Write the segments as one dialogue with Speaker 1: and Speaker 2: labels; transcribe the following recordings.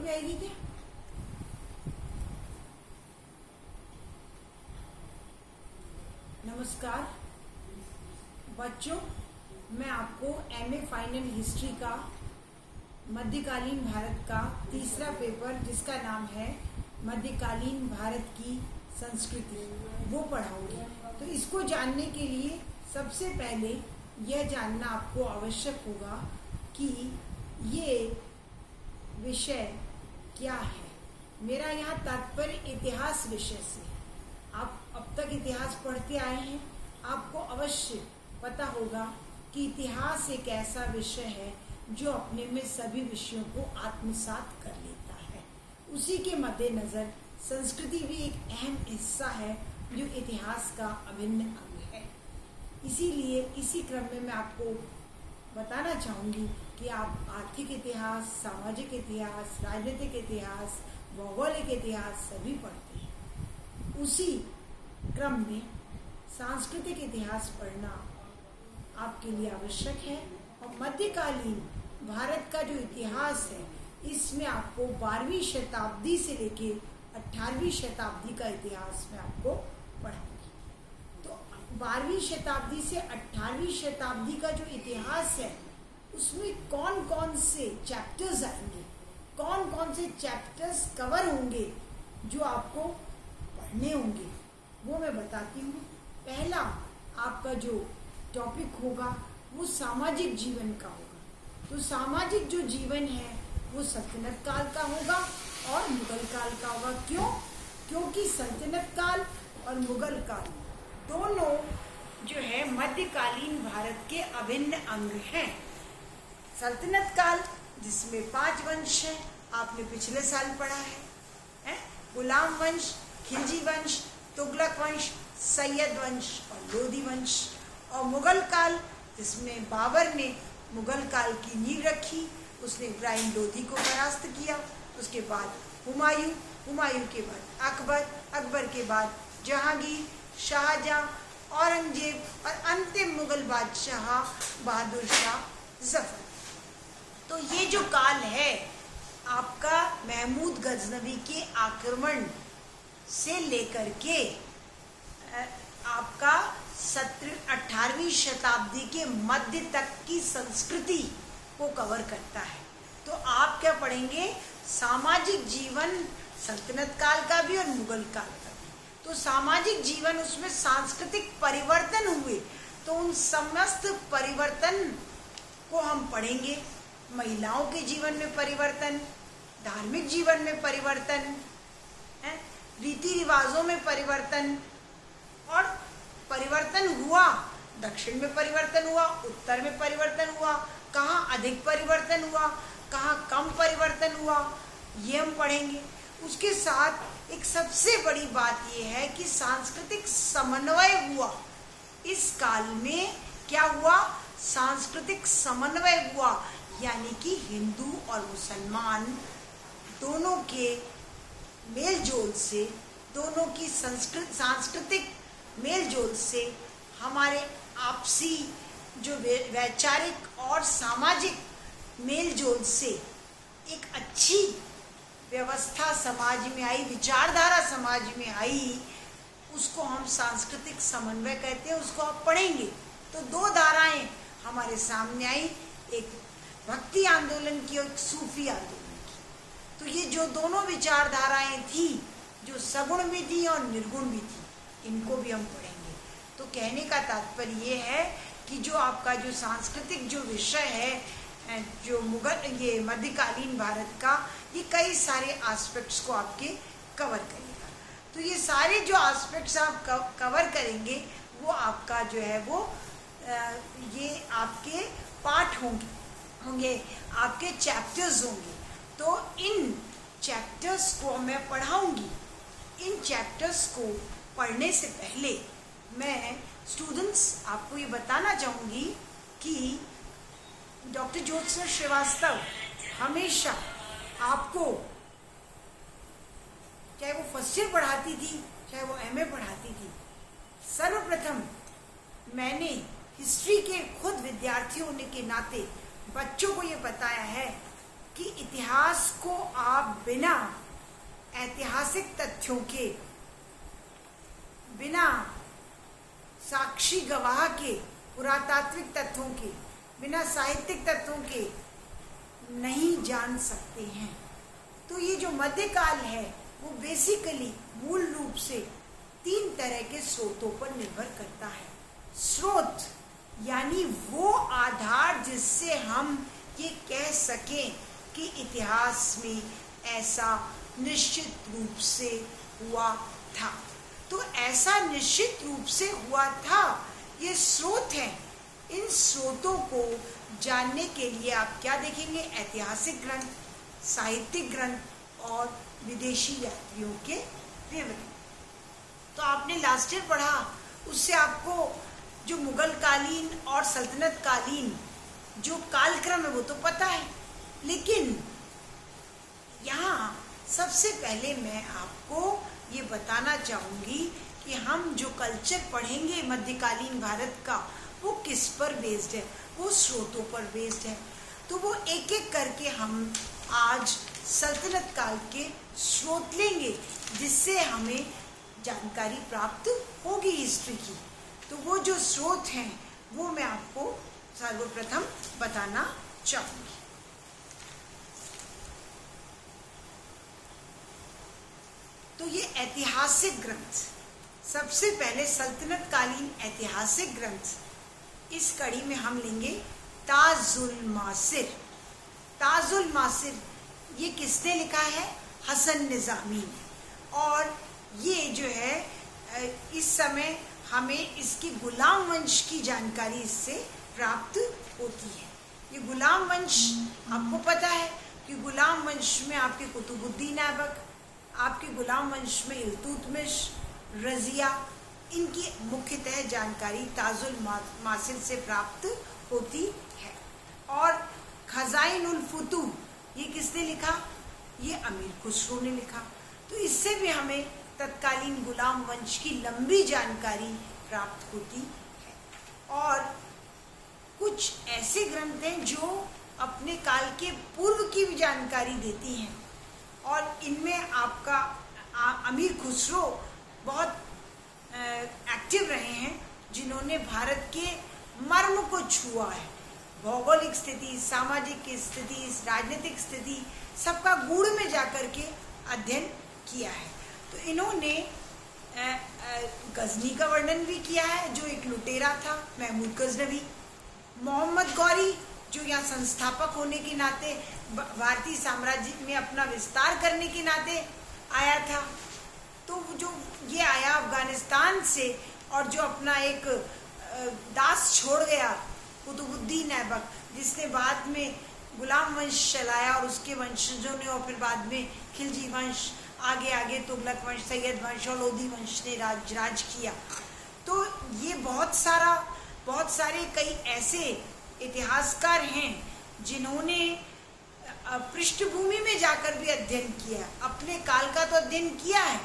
Speaker 1: भी आएगी क्या? नमस्कार बच्चों, मैं आपको एमए फाइनल हिस्ट्री का मध्यकालीन भारत का तीसरा पेपर, जिसका नाम है मध्यकालीन भारत की संस्कृति, वो पढ़ाऊंगी। तो इसको जानने के लिए सबसे पहले यह जानना आपको आवश्यक होगा कि ये विषय क्या है। मेरा यहाँ तात्पर्य इतिहास विषय से। आप अब तक इतिहास पढ़ते आए हैं, आपको अवश्य पता होगा कि इतिहास एक ऐसा विषय है जो अपने में सभी विषयों को आत्मसात कर लेता है। उसी के मद्देनजर संस्कृति भी एक अहम हिस्सा है जो इतिहास का अभिन्न अंग है। इसीलिए इसी क्रम में मैं आपको बताना चाहूँगी कि आप आर्थिक इतिहास, सामाजिक इतिहास, राजनीतिक इतिहास, भौगोलिक इतिहास सभी पढ़ते हैं। उसी क्रम में सांस्कृतिक इतिहास पढ़ना आपके लिए आवश्यक है। और मध्यकालीन भारत का जो इतिहास है, इसमें आपको 12वीं शताब्दी से लेके 18वीं शताब्दी का इतिहास में आपको पढ़ाऊंगी। तो 12वीं शताब्दी से 18वीं शताब्दी का जो इतिहास है, उसमें कौन कौन से चैप्टर्स आएंगे, कौन कौन से चैप्टर्स कवर होंगे जो आपको पढ़ने होंगे, वो मैं बताती हूँ। पहला आपका जो टॉपिक होगा वो सामाजिक जीवन का होगा। तो सामाजिक जो जीवन है वो सल्तनत काल का होगा और मुगल काल का होगा। क्यों? क्योंकि सल्तनत काल और मुगल काल दोनों जो है मध्यकालीन भारत के अभिन्न अंग हैं। सल्तनत काल जिसमें 5 वंश है, आपने पिछले साल पढ़ा है? गुलाम वंश, खिलजी वंश, तुगलक वंश, सैयद वंश और लोधी वंश। और मुगल काल जिसमें बाबर ने मुगल काल की नींव रखी, उसने इब्राहिम लोधी को परास्त किया। उसके बाद हुमायूं, हुमायूं के बाद अकबर, अकबर के बाद जहांगीर, शाहजहां, औरंगजेब और अंतिम मुगल बादशाह बहादुर शाह जफर। तो ये जो काल है आपका महमूद गजनवी के आक्रमण से लेकर के आपका 18वीं शताब्दी के मध्य तक की संस्कृति को कवर करता है। तो आप क्या पढ़ेंगे? सामाजिक जीवन सल्तनत काल का भी और मुगल काल का भी। तो सामाजिक जीवन, उसमें सांस्कृतिक परिवर्तन हुए, तो उन समस्त परिवर्तन को हम पढ़ेंगे। महिलाओं के जीवन में परिवर्तन, धार्मिक जीवन में परिवर्तन, रीति रिवाजों में परिवर्तन, और परिवर्तन हुआ, दक्षिण में परिवर्तन हुआ, उत्तर में परिवर्तन हुआ, कहाँ अधिक परिवर्तन हुआ, कहाँ कम परिवर्तन हुआ, ये हम पढ़ेंगे। उसके साथ एक सबसे बड़ी बात ये है कि सांस्कृतिक समन्वय हुआ। इस काल में क्या हुआ? सांस्कृतिक समन्वय हुआ, यानी कि हिंदू और मुसलमान दोनों के मेलजोल से, दोनों की सांस्कृतिक मेलजोल से, हमारे आपसी जो वैचारिक और सामाजिक मेलजोल से एक अच्छी व्यवस्था समाज में आई, विचारधारा समाज में आई, उसको हम सांस्कृतिक समन्वय कहते हैं। उसको आप पढ़ेंगे तो 2 धाराएं हमारे सामने आई, एक भक्ति आंदोलन की और एक सूफी आंदोलन की। तो ये जो दोनों विचारधाराएं थी, जो सगुण भी थी और निर्गुण भी थी, इनको भी हम पढ़ेंगे। तो कहने का तात्पर्य ये है कि जो आपका जो सांस्कृतिक जो विषय है, जो ये मध्यकालीन भारत का, ये कई सारे एस्पेक्ट्स को आपके कवर करेगा। तो ये सारे जो एस्पेक्ट्स आप कवर करेंगे, वो आपका जो है वो ये आपके पाठ होंगे, आपके चैप्टर्स होंगे। तो इन चैप्टर्स को मैं पढ़ाऊंगी। इन चैप्टर्स को पढ़ने से पहले मैं स्टूडेंट्स आपको ये बताना चाहूँगी कि डॉक्टर ज्योत्सना श्रीवास्तव हमेशा आपको, चाहे वो फर्स्ट ईयर पढ़ाती थी, चाहे वो एमए पढ़ाती थी, सर्वप्रथम मैंने हिस्ट्री के खुद विद्यार्थी होने के नाते बच्चों को ये बताया है कि इतिहास को आप बिना ऐतिहासिक तथ्यों के, बिना साक्षी गवाह के, पुरातात्विक तथ्यों के, बिना साहित्यिक तथ्यों के नहीं जान सकते हैं। तो ये जो मध्यकाल है वो बेसिकली मूल रूप से 3 तरह के स्रोतों पर निर्भर करता है। स्रोत यानी वो आधार जिससे हम ये कह सकें कि इतिहास में ऐसा निश्चित रूप से हुआ था। तो ऐसा निश्चित रूप से हुआ था, ये स्रोत हैं। इन स्रोतों को जानने के लिए आप क्या देखेंगे? ऐतिहासिक ग्रंथ, साहित्यिक ग्रंथ और विदेशी यात्रियों के विवरण। तो आपने लास्ट ईयर पढ़ा, उससे आपको जो मुगल कालीन और सल्तनत कालीन जो कालक्रम है वो तो पता है, लेकिन यहाँ सबसे पहले मैं आपको ये बताना चाहूँगी कि हम जो कल्चर पढ़ेंगे मध्यकालीन भारत का, वो किस पर बेस्ड है? वो स्रोतों पर बेस्ड है। तो वो एक एक करके हम आज सल्तनत काल के स्रोत लेंगे, जिससे हमें जानकारी प्राप्त होगी हिस्ट्री की। तो वो जो स्रोत हैं वो मैं आपको सर्वप्रथम बताना चाहूँगी। तो ये ऐतिहासिक ग्रंथ, सबसे पहले सल्तनत कालीन ऐतिहासिक ग्रंथ, इस कड़ी में हम लेंगे ताजुल मासिर। ताजुल मासिर ये किसने लिखा है? हसन निज़ामी ने। और ये जो है इस समय हमें इसकी गुलाम वंश की जानकारी इससे प्राप्त होती है। ये गुलाम वंश आपको पता है कि गुलाम वंश में आपके कुतुबुद्दीन ऐबक, आपके गुलाम वंश में इल्तुतमिश, रजिया, इनकी मुख्यतः जानकारी ताजुल मासिर से प्राप्त होती है। और खजाइन उल फुतूह ये किसने लिखा? ये अमीर खुसरो ने लिखा। तो इससे भी हमें तत्कालीन गुलाम वंश की लंबी जानकारी प्राप्त होती है। और कुछ ऐसे ग्रंथ हैं जो अपने काल के पूर्व की भी जानकारी देती हैं, और इनमें आपका अमीर खुसरो बहुत एक्टिव रहे हैं, जिन्होंने भारत के मर्म को छुआ है। भौगोलिक स्थिति, सामाजिक स्थिति, राजनीतिक स्थिति, सबका गूढ़ में जाकर के अध्ययन किया है। तो इन्होंने गजनी का वर्णन भी किया है, जो एक लुटेरा था, महमूद गजनवी। मोहम्मद गौरी जो यहाँ संस्थापक होने के नाते भारतीय साम्राज्य में अपना विस्तार करने के नाते आया था। तो जो ये आया अफगानिस्तान से, और जो अपना एक दास छोड़ गया कुतुबुद्दीन ऐबक, जिसने बाद में गुलाम वंश चलाया, और उसके वंशजों ने, और फिर बाद में खिलजी वंश, आगे आगे तुगलक वंश, सैयद वंश और लोधी वंश ने राज किया। तो ये बहुत सारे कई ऐसे इतिहासकार हैं जिन्होंने पृष्ठभूमि में जाकर भी अध्ययन किया, अपने काल का तो अध्ययन किया है।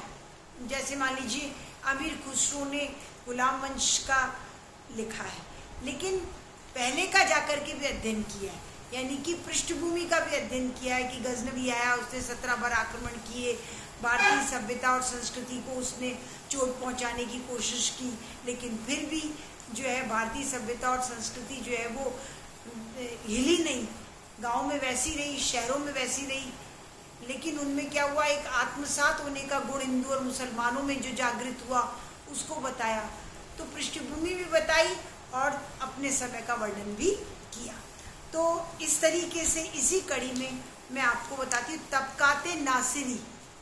Speaker 1: जैसे मान लीजिए अमीर खुसरो ने गुलाम वंश का लिखा है, लेकिन पहले का जाकर के भी अध्ययन किया है, यानी कि पृष्ठभूमि का भी अध्ययन किया है कि गजनवी आया, उसने 17 बार आक्रमण किए, भारतीय सभ्यता और संस्कृति को उसने चोट पहुंचाने की कोशिश की, लेकिन फिर भी जो है भारतीय सभ्यता और संस्कृति जो है वो हिली नहीं। गांव में वैसी रही, शहरों में वैसी रही, लेकिन उनमें क्या हुआ, एक आत्मसात होने का गुण हिंदू और मुसलमानों में जो जागृत हुआ उसको बताया। तो पृष्ठभूमि भी बताई और अपने समय का वर्णन भी किया। तो इस तरीके से इसी कड़ी में मैं आपको बताती हूँ तबकाते नासिरी,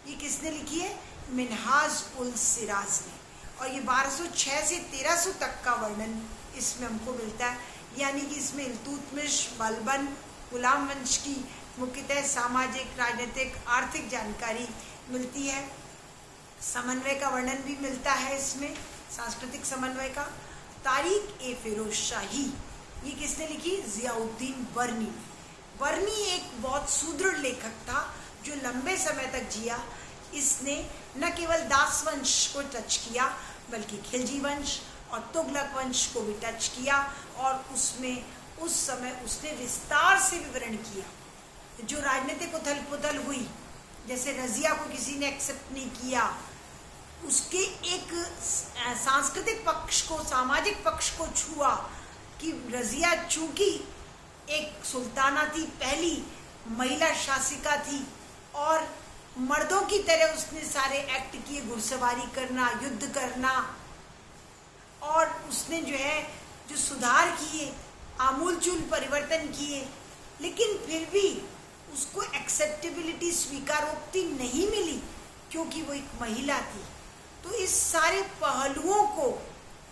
Speaker 1: ये किसने लिखी है? मिनहाज उल सिराज ने। और ये 1206 से 1300 तक का वर्णन इसमें हमको मिलता है, यानी कि इसमें इल्तुतमिश, बलबन, गुलाम वंश की मुख्यतः सामाजिक, राजनीतिक, आर्थिक जानकारी मिलती है। समन्वय का वर्णन भी मिलता है इसमें, सांस्कृतिक समन्वय का। तारीख ए फिरोज शाही ये किसने लिखी? जियाउद्दीन बर्नी ने। बर्नी एक बहुत सुदृढ़ लेखक था जो लंबे समय तक जिया। इसने न केवल दास वंश को टच किया, बल्कि खिलजी वंश और तुगलक वंश को भी टच किया, और उसमें उस समय उसने विस्तार से विवरण किया। जो राजनीतिक उथल पुथल हुई, जैसे रजिया को किसी ने एक्सेप्ट नहीं किया, उसके एक सांस्कृतिक पक्ष को, सामाजिक पक्ष को छुआ कि रजिया चूंकि एक सुल्ताना थी, पहली महिला शासिका थी और मर्दों की तरह उसने सारे एक्ट किए, घुड़सवारी करना, युद्ध करना, और उसने जो सुधार किए, आमूलचूल परिवर्तन किए, लेकिन फिर भी उसको एक्सेप्टेबिलिटी, स्वीकारोक्ति नहीं मिली क्योंकि वो एक महिला थी। तो इस सारे पहलुओं को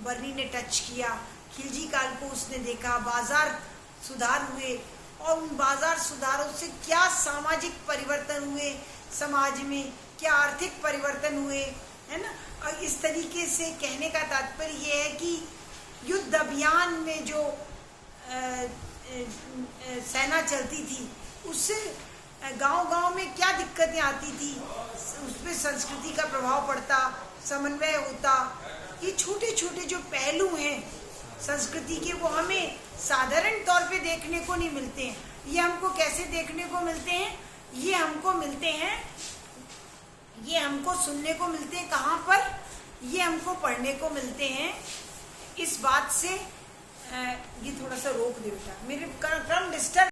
Speaker 1: बर्नी ने टच किया। खिलजी काल को उसने देखा, बाजार सुधार हुए और उन बाजार सुधारों से क्या सामाजिक परिवर्तन हुए समाज में, क्या आर्थिक परिवर्तन हुए, है ना। और इस तरीके से कहने का तात्पर्य ये है कि युद्ध अभियान में जो सेना चलती थी, उससे गांव-गांव में क्या दिक्कतें आती थी, उसमें संस्कृति का प्रभाव पड़ता, समन्वय होता। ये छोटे छोटे जो पहलू हैं संस्कृति के, वो हमें साधारण तौर पे देखने को नहीं मिलते हैं। ये हमको कैसे देखने को मिलते हैं? ये हमको मिलते हैं, ये हमको सुनने को मिलते हैं। कहाँ पर? ये हमको पढ़ने को मिलते हैं। इस बात से ये थोड़ा सा रोक दे बेटा, मेरे क्रम डिस्टर्ब